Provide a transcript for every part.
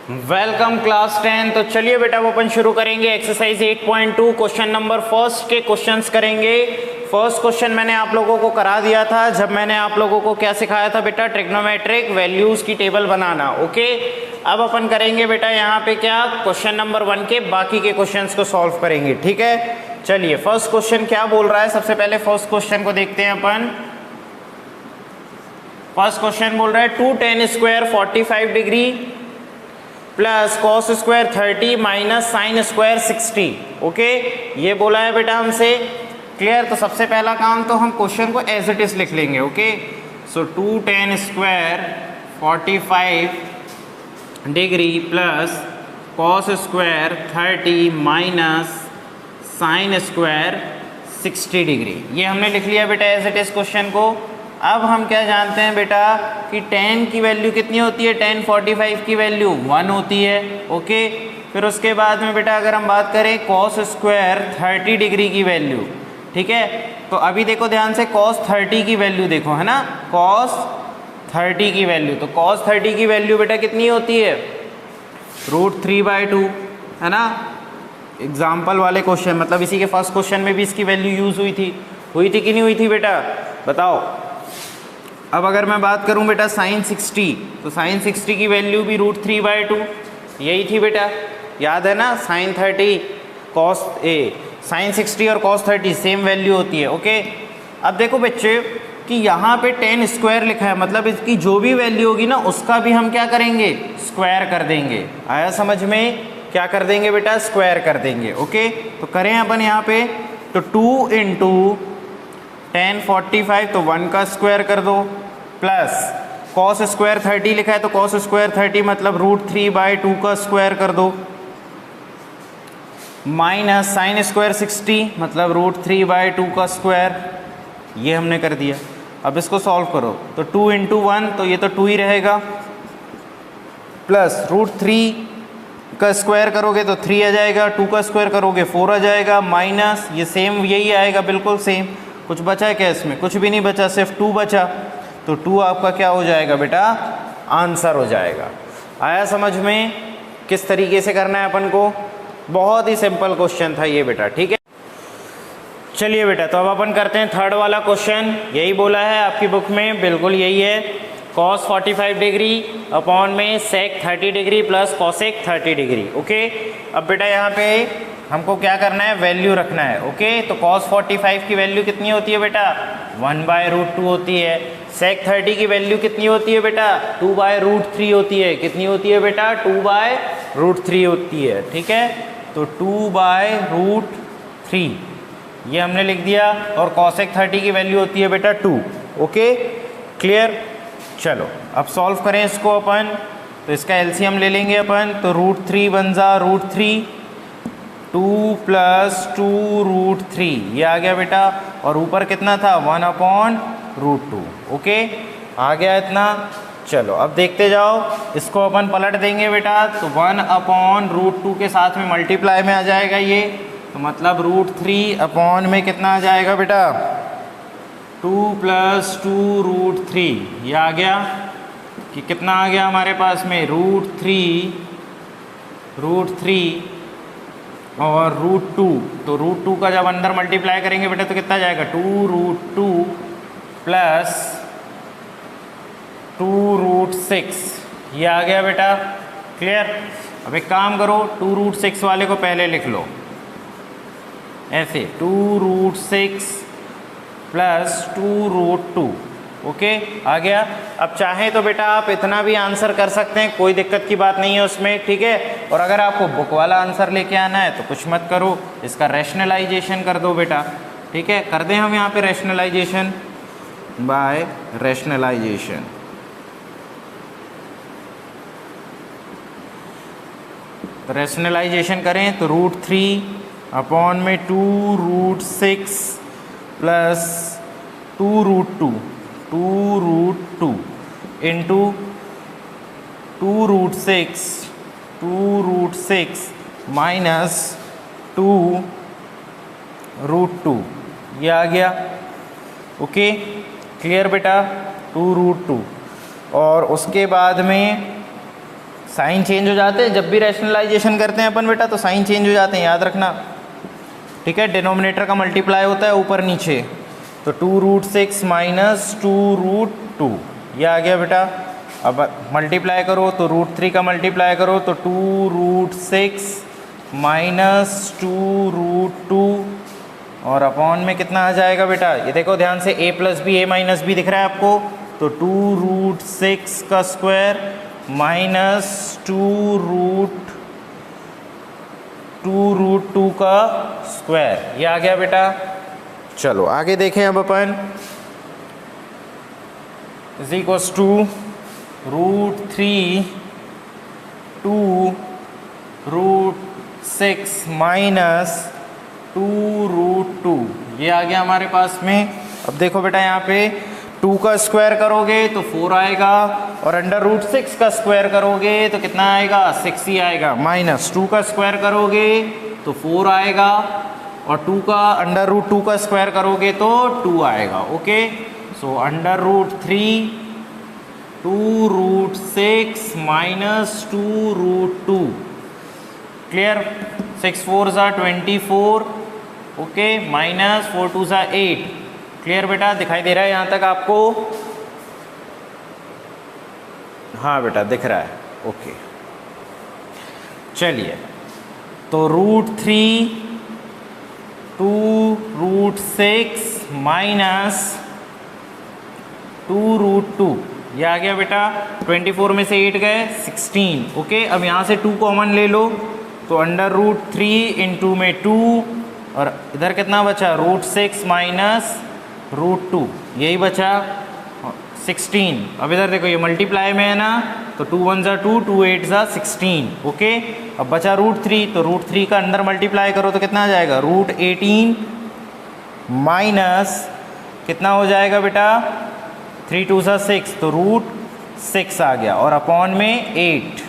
Welcome class 10। तो चलिए बेटा वो अपन शुरू करेंगे एक्सरसाइज 8.2 क्वेश्चन नंबर फर्स्ट के क्वेश्चंस करेंगे। फर्स्ट क्वेश्चन मैंने आप लोगों को करा दिया था जब मैंने आप लोगों को क्या सिखाया था बेटा, ट्रिग्नोमेट्रिक वैल्यूज की टेबल बनाना। ओके, अब अपन करेंगे बेटा यहाँ पे क्या, क्वेश्चन नंबर 1 के बाकी के क्वेश्चंस को सॉल्व करेंगे। ठीक है, चलिए फर्स्ट क्वेश्चन क्या बोल रहा है, सबसे पहले फर्स्ट क्वेश्चन को देखते हैं अपन। फर्स्ट क्वेश्चन बोल रहा है 2 tan square 45 degree plus cos square 30 minus sine square 60। Okay, ये बोला है बेटा हमसे। क्लियर, तो सबसे पहला काम तो हम क्वेश्चन को एज इट इज लिख लेंगे। ओके, सो 2 tan square 45 degree plus cos square 30 minus sine square 60 degree, ये हमने लिख लिया बेटा एज इट इज क्वेश्चन को। अब हम क्या जानते हैं बेटा कि tan की वैल्यू कितनी होती है, tan 45 की वैल्यू 1 होती है। ओके, फिर उसके बाद में बेटा अगर हम बात करें cos स्क्वायर 30 डिग्री की वैल्यू, ठीक है, तो अभी देखो ध्यान से cos 30 की वैल्यू देखो, है ना, cos 30 की वैल्यू, तो cos 30 की वैल्यू बेटा कितनी होती है, √3/2, है ना। एग्जाम्पल वाले क्वेश्चन, मतलब इसी के फर्स्ट क्वेश्चन में भी इसकी वैल्यू यूज़ हुई थी कि नहीं हुई थी बेटा, बताओ। अब अगर मैं बात करूं बेटा sin 60, तो sin 60 की वैल्यू भी √3/2 यही थी बेटा, याद है ना। sin 30 cos sin 60 और cos 30 सेम वैल्यू होती है। ओके, अब देखो बच्चे कि यहाँ पे tan स्क्वायर लिखा है, मतलब इसकी जो भी वैल्यू होगी ना उसका भी हम क्या करेंगे, स्क्वायर कर देंगे। आया समझ में, क्या कर देंगे बेटा, स्क्वायर कर देंगे। ओके, तो करें अपन यहाँ पे, तो 2 × tan 45, तो 1 का स्क्वायर कर दो, प्लस cos स्क्वायर 30 लिखा है तो cos स्क्वायर 30 मतलब √3/2 का स्क्वायर कर दो, माइनस साइन स्क्वायर 60 मतलब √3/2 का स्क्वायर, ये हमने कर दिया। अब इसको सॉल्व करो, तो 2 × 1 तो ये तो 2 ही रहेगा, प्लस √3 का स्क्वायर करोगे तो 3 आ जाएगा, 2 का स्क्वायर करोगे 4 आ जाएगा, माइनस ये सेम यही आएगा, बिल्कुल सेम। कुछ बचा है क्या इसमें, कुछ भी नहीं बचा, सिर्फ 2 बचा, तो 2 आपका क्या हो जाएगा बेटा, आंसर हो जाएगा। आया समझ में किस तरीके से करना है अपन को, बहुत ही सिंपल क्वेश्चन था ये बेटा। ठीक है, चलिए बेटा तो अब अपन करते हैं थर्ड वाला क्वेश्चन। यही बोला है आपकी बुक में, बिल्कुल यही है, cos 45 डिग्री अपॉन में sec 30 degree plus cosec 30 degree. Okay, अब बेटा यहाँ पे हमको क्या करना है, वैल्यू रखना है। ओके, तो cos 45 की वैल्यू कितनी होती है बेटा, 1/√2 होती है। sec 30 की वैल्यू कितनी होती है बेटा, 2/√3 होती है। कितनी होती है बेटा, 2/√3 होती है। ठीक है, तो 2/√3 ये हमने लिख दिया, और cosec 30 की वैल्यू होती है बेटा 2। Okay, clear. चलो अब सॉल्व करें इसको अपन, तो इसका एलसीएम ले लेंगे अपन, तो √3 बन जा √3, 2 + 2√3 ये आ गया बेटा, और ऊपर कितना था, 1/√2। ओके, आ गया इतना। चलो अब देखते जाओ, इसको अपन पलट देंगे बेटा, तो 1/√2 के साथ में मल्टीप्लाई में आ जाएगा ये, तो मतलब √3 में कितना आ जाएगा बेटा, 2 + 2√3 ये आ गया, कि कितना आ गया हमारे पास में, √3 और √2, तो √2 का जब अंदर मल्टीप्लाई करेंगे बेटा तो कितना जाएगा, 2√2 + 2√6 ये आ गया बेटा। क्लियर। अब एक काम करो, 2√6 वाले को पहले लिख लो ऐसे, 2√6 + 2√2। ओके, आ गया। अब चाहें तो बेटा आप इतना भी आंसर कर सकते हैं, कोई दिक्कत की बात नहीं है उसमें। ठीक है, और अगर आपको बुक वाला आंसर लेके आना है तो कुछ मत करो, इसका रैशनलाइजेशन कर दो बेटा। ठीक है, कर दें हम यहाँ पे रैशनलाइजेशन बाय रैशनलाइजेशन। तो रैशनलाइजेशन करें तो √3 / 2√6 + 2√2 इंटू 2√6 माइनस 2√2 ये आ गया। ओके, क्लियर बेटा, 2√2, और उसके बाद में साइन चेंज हो जाते हैं जब भी रैशनलाइजेशन करते हैं अपन बेटा, तो साइन चेंज हो जाते हैं, याद रखना। ठीक है, डिनोमिनेटर का मल्टीप्लाई होता है ऊपर नीचे, तो 2√6 माइनस 2√2 ये आ गया बेटा। अब मल्टीप्लाई करो तो √3 का मल्टीप्लाई करो तो 2√6 माइनस 2√2 और अपॉन में कितना आ जाएगा बेटा, ये देखो ध्यान से, a plus B a minus B दिख रहा है आपको, तो 2√6 का स्क्वायर माइनस 2√2 का स्क्वायर, ये आ गया बेटा। चलो आगे देखें अब अपन, इज इक्वल्स टू √3 2√6 माइनस 2√2 ये आ गया हमारे पास में। अब देखो बेटा यहाँ पे 2 का स्क्वायर करोगे तो 4 आएगा, और √6 का स्क्वायर करोगे तो कितना आएगा, 6 ही आएगा, माइनस 2 का स्क्वायर करोगे तो 4 आएगा, और 2 का √2 का स्क्वायर करोगे तो 2 आएगा। ओके, सो √3 2√6 माइनस 2√2, क्लियर, 6 4 ज़ा 24, ओके, माइनस 4 2 ज़ा 8, क्लियर बेटा, दिखाई दे रहा है यहाँ तक आपको? हाँ बेटा दिख रहा है, ओके। चलिए, तो √3 2√6 माइनस 2√2 ये आ गया बेटा। 24 में से 8 गए 16, ओके। अब यहाँ से 2 कॉमन ले लो तो √3 इंटू में 2, और इधर कितना बचा, √6 माइनस √2 यही बचा 16। अब इधर देखो ये मल्टीप्लाई में है ना, तो 2 1 ज़ा 2 2 8 ज़ा 16, ओके। अब बचा √3, तो √3 का अंदर मल्टीप्लाई करो तो कितना आ जाएगा, √18 माइनस कितना हो जाएगा बेटा, 3 2 ज़ा 6, तो √6 आ गया, और अपॉन में 8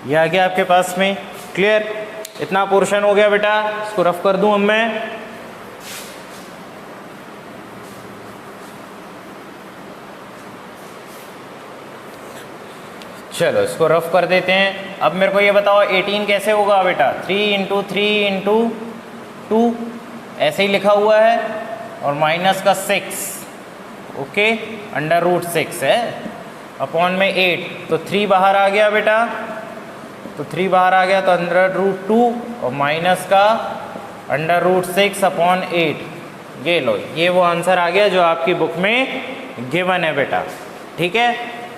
ये आ गया आपके पास में, क्लियर। इतना पोर्शन हो गया बेटा, इसको रफ कर दूं अब मैं। चलो इसको रफ कर देते हैं। अब मेरे को ये बताओ 18 कैसे होगा बेटा, 3 इंटू 3 इंटू 2 ऐसे ही लिखा हुआ है, और माइनस का 6, ओके, √6 है, अपॉन में 8, तो 3 बाहर आ गया बेटा, तो 3 बाहर आ गया, तो √2 और माइनस का √6 अपॉन 8, ये लो, ये वो आंसर आ गया जो आपकी बुक में गिवन है बेटा। ठीक है,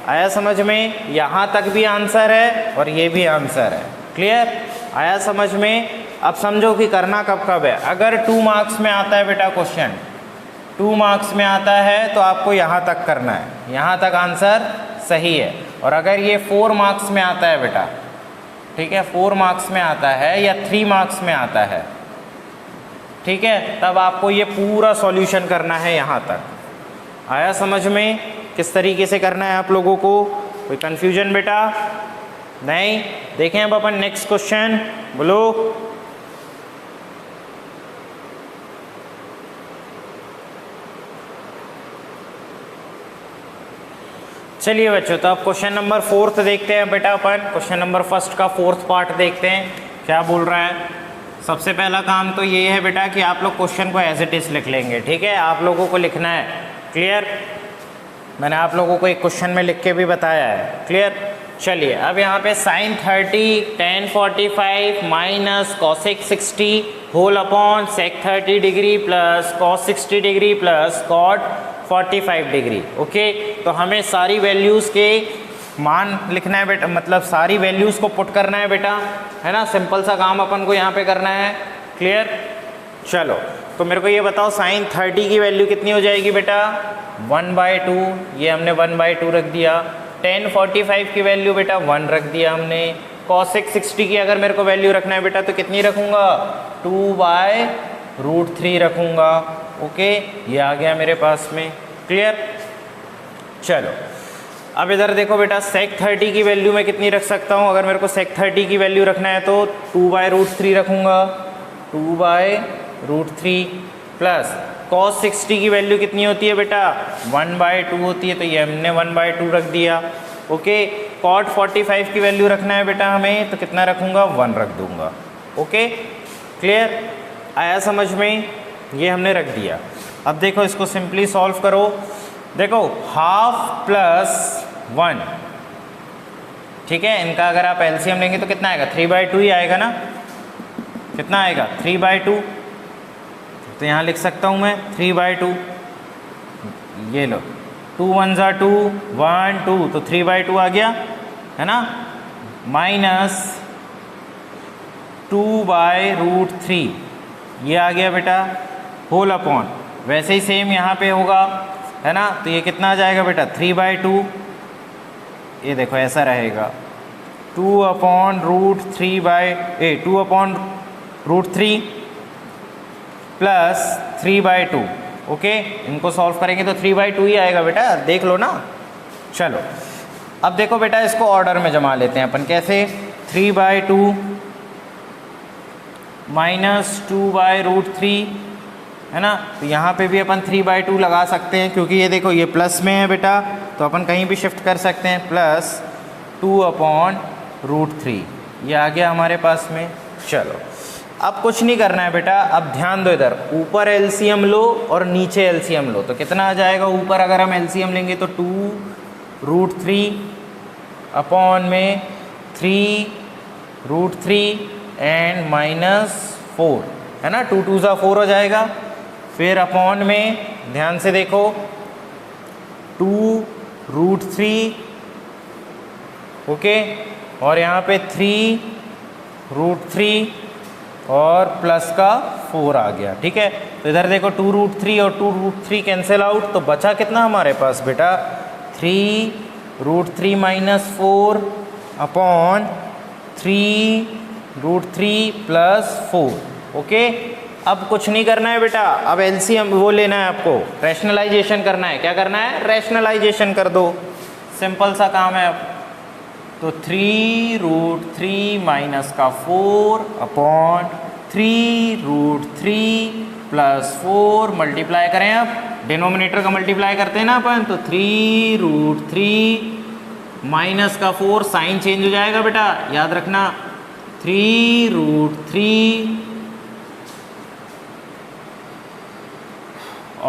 आया समझ में? यहाँ तक भी आंसर है और ये भी आंसर है, क्लियर, आया समझ में? अब समझो कि करना कब कब है। अगर 2 मार्क्स में आता है बेटा क्वेश्चन, 2 मार्क्स में आता है तो आपको यहाँ तक करना है, यहाँ तक आंसर सही है। और अगर ये 4 मार्क्स में आता है बेटा, ठीक है, 4 मार्क्स में आता है या 3 मार्क्स में आता है, ठीक है, तब आपको ये पूरा सॉल्यूशन करना है यहाँ तक। आया समझ में किस तरीके से करना है आप लोगों को? कोई कन्फ्यूजन बेटा? नहीं? देखें अब अपन नेक्स्ट क्वेश्चन, बोलो। चलिए बच्चों, तो अब क्वेश्चन नंबर 4 देखते हैं बेटा अपन। क्वेश्चन नंबर 1 का 4th पार्ट देखते हैं क्या बोल रहा है। सबसे पहला काम तो ये है बेटा कि आप लोग क्वेश्चन को एज इट इज़ लिख लेंगे, ठीक है, आप लोगों को लिखना है, क्लियर। मैंने आप लोगों को एक क्वेश्चन में लिख के भी बताया है, क्लियर। चलिए, अब यहाँ पे sin 30 tan 45 minus cosec 60 whole upon sec 30 degree plus cos 60 degree plus cot 45 degree, okay. तो हमें सारी वैल्यूज़ के मान लिखना है बेटा, मतलब सारी वैल्यूज़ को पुट करना है बेटा, है ना। सिंपल सा काम अपन को यहाँ पे करना है, क्लियर। चलो, तो मेरे को ये बताओ sin 30 की वैल्यू कितनी हो जाएगी बेटा, 1/2, ये हमने 1/2 रख दिया। tan 45 की वैल्यू बेटा 1 रख दिया हमने। cosec 60 की अगर मेरे को वैल्यू रखना है बेटा तो कितनी रखूँगा, 2/√3 रखूँगा, ओके। ये आ गया मेरे पास में, क्लियर। चलो, अब इधर देखो बेटा, sec 30 की वैल्यू मैं कितनी रख सकता हूँ? अगर मेरे को sec 30 की वैल्यू रखना है तो 2/√3 रखूँगा, 2/√3 प्लस cos 60 की वैल्यू कितनी होती है बेटा, 1/2 होती है, तो ये हमने 1/2 रख दिया, ओके। कॉट 45 की वैल्यू रखना है बेटा हमें, तो कितना रखूँगा 1 रख दूँगा। ओके क्लियर, आया समझ में, ये हमने रख दिया। अब देखो इसको सिंपली सॉल्व करो। देखो हाफ प्लस 1, ठीक है, इनका अगर आप एलसीएम लेंगे तो कितना आएगा 3/2 ही आएगा ना, कितना आएगा 3/2, तो यहाँ लिख सकता हूँ मैं 3/2, ये लो 2 1 ज़ा 2 1 2, तो 3/2 आ गया है ना, माइनस 2/√3 ये आ गया बेटा, होल अपॉन, वैसे ही सेम यहाँ पे होगा है ना, तो ये कितना आ जाएगा बेटा 3/2, ये देखो ऐसा रहेगा 2/√3 प्लस 3/2। ओके, इनको सॉल्व करेंगे तो 3/2 ही आएगा बेटा, देख लो ना। चलो अब देखो बेटा इसको ऑर्डर में जमा लेते हैं अपन, कैसे 3/2 माइनस 2/√3 है ना, तो यहाँ पे भी अपन 3/2 लगा सकते हैं, क्योंकि ये देखो ये प्लस में है बेटा, तो अपन कहीं भी शिफ्ट कर सकते हैं, प्लस 2/√3 ये आ गया हमारे पास में। चलो अब कुछ नहीं करना है बेटा, अब ध्यान दो इधर, ऊपर एलसीएम लो और नीचे एलसीएम लो, तो कितना आ जाएगा ऊपर अगर हम एलसीएम लेंगे तो 2√3 अपॉन में 3√3 एंड -4 है ना, 2 2 ज़ा 4 हो जाएगा, फिर अपॉन में ध्यान से देखो 2√3 ओके, और यहाँ पे 3√3 और प्लस का 4 आ गया, ठीक है। तो इधर देखो 2√3 और 2√3 कैंसिल आउट, तो बचा कितना हमारे पास बेटा 3√3 माइनस 4 अपॉन 3√3 प्लस 4। ओके, अब कुछ नहीं करना है बेटा, अब एलसीएम वो लेना है आपको, रैशनलाइजेशन करना है। क्या करना है, रैशनलाइजेशन कर दो, सिंपल सा काम है। अब तो 3√3 माइनस का 4 अपॉन 3√3 प्लस 4 मल्टीप्लाई करें, अब डिनोमिनेटर का मल्टीप्लाई करते हैं ना अपन, तो 3√3 माइनस का 4 साइन चेंज हो जाएगा बेटा, याद रखना 3√3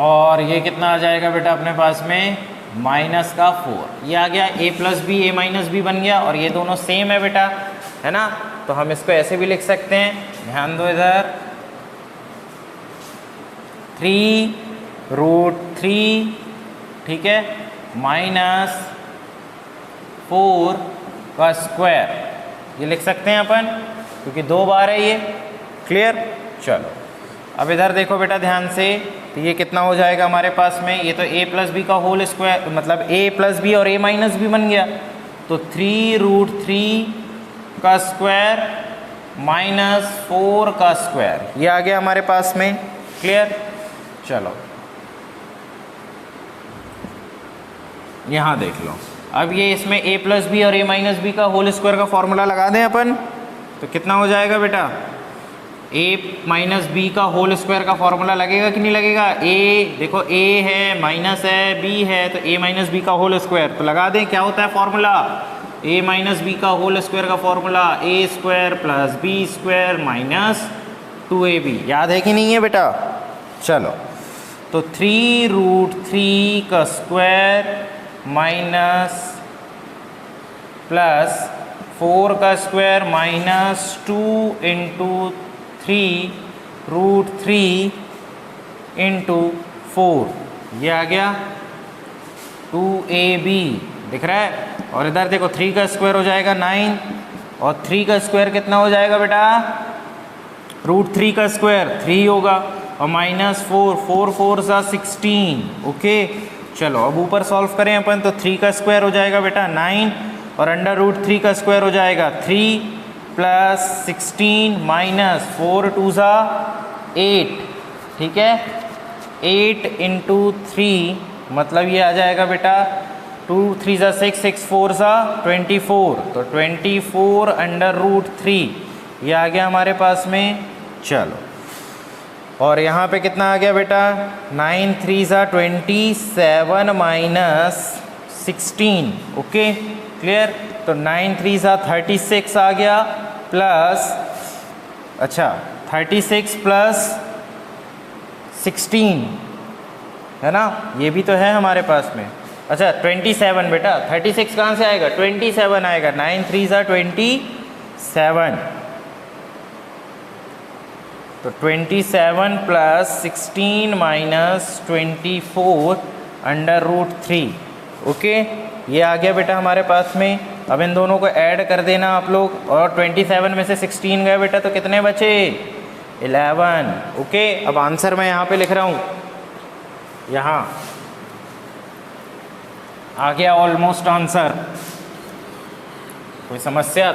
और ये कितना आ जाएगा बेटा अपने पास में माइनस का 4, ये आ गया a plus B a minus B बन गया, और ये दोनों सेम है बेटा है ना, तो हम इसको ऐसे भी लिख सकते हैं, ध्यान दो इधर 3√3 ठीक है माइनस 4 का स्क्वायर, ये लिख सकते हैं अपन क्योंकि 2 बार है ये, क्लियर। चलो अब इधर देखो बेटा ध्यान से, तो ये कितना हो जाएगा हमारे पास में, ये तो a प्लस बी का होल स्क्वायर, मतलब a प्लस बी और a माइनस बी बन गया, तो 3√3 का स्क्वायर माइनस 4 का स्क्वायर, ये आ गया हमारे पास में, क्लियर। चलो यहाँ देख लो, अब ये इसमें a प्लस बी और a माइनस बी का होल स्क्वायर का फॉर्मूला लगा दें अपन, तो कितना हो जाएगा बेटा, a माइनस बी का होल स्क्वायर का फॉर्मूला लगेगा कि नहीं लगेगा, a देखो a है माइनस है b है, तो a माइनस बी का होल स्क्वायर, तो लगा दें क्या होता है फॉर्मूला, a माइनस बी का होल स्क्वायर का formula a square plus b square minus 2ab, याद है कि नहीं है बेटा। चलो तो 3√3 का स्क्वायर माइनस प्लस 4 का स्क्वायर माइनस 2 इंटू 3√3 इंटू 4, ये आ गया 2ab, दिख रहा है। और इधर देखो 3 का स्क्वायर हो जाएगा 9, और 3 का स्क्वायर कितना हो जाएगा बेटा, √3 का स्क्वायर 3 होगा, और माइनस 4, 4 4 सा 16। ओके चलो अब ऊपर सॉल्व करें अपन, तो 3 का स्क्वायर हो जाएगा बेटा 9, और अंडर√3 का स्क्वायर हो जाएगा 3 प्लस 16 माइनस 4 2 सा 8, ठीक है 8 इंटू 3, मतलब ये आ जाएगा बेटा 2 3 सा 6 6 4 सा 24, तो 24 अंडर√3 ये आ गया हमारे पास में। चलो और यहाँ पे कितना आ गया बेटा, 9 3 सा 27 माइनस 16, ओके क्लियर। तो 9 3 सा 36 आ गया प्लस, अच्छा 36 प्लस 16 है ना, ये भी तो है हमारे पास में। अच्छा 27 बेटा, 36 कहाँ से आएगा, 27 आएगा, 9 3 सा 27, तो 27 plus 16 minus 24 under root 3। Okay, ये आ गया बेटा हमारे पास में। अब इन दोनों को ऐड कर देना आप लोग, और 27 में से 16 गए बेटा, तो कितने बचे, 11। ओके, अब आंसर मैं यहाँ पे लिख रहा हूँ, यहाँ आ गया ऑलमोस्ट आंसर। कोई समस्या?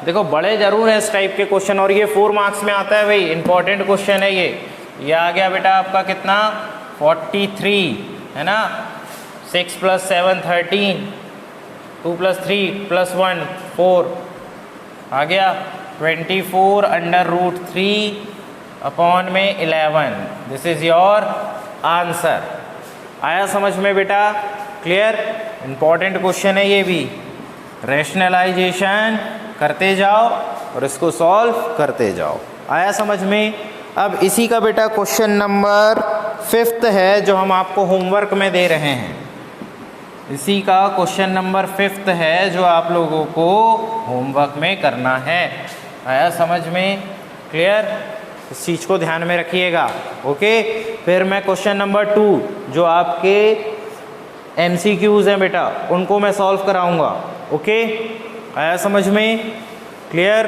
देखो बड़े जरूर है इस टाइप के क्वेश्चन, और ये 4 मार्क्स में आता है भाई, इंपॉर्टेंट क्वेश्चन है ये आ गया बेटा आपका कितना, 43 है ना, 6 प्लस 7 13, 2 प्लस 3 प्लस 1 4 आ गया, 24 अंडर रूट 3 अपॉन में 11। This is your answer. आया समझ में बेटा? क्लियर? इंपॉर्टेंट क्वेश्चन है ये भी। रैशनलाइजेशन करते जाओ और इसको सॉल्व करते जाओ। आया समझ में? अब इसी का बेटा क्वेश्चन नंबर 5 है जो हम आपको होमवर्क में दे रहे हैं। इसी का क्वेश्चन नंबर 5 है जो आप लोगों को होमवर्क में करना है। आया समझ में? क्लियर? इस चीज़ को ध्यान में रखिएगा। ओके, फिर मैं क्वेश्चन नंबर 2 जो आपके MCQs हैं बेटा, उनको मैं सॉल्व कराऊंगा। ओके, आया समझ में? क्लियर?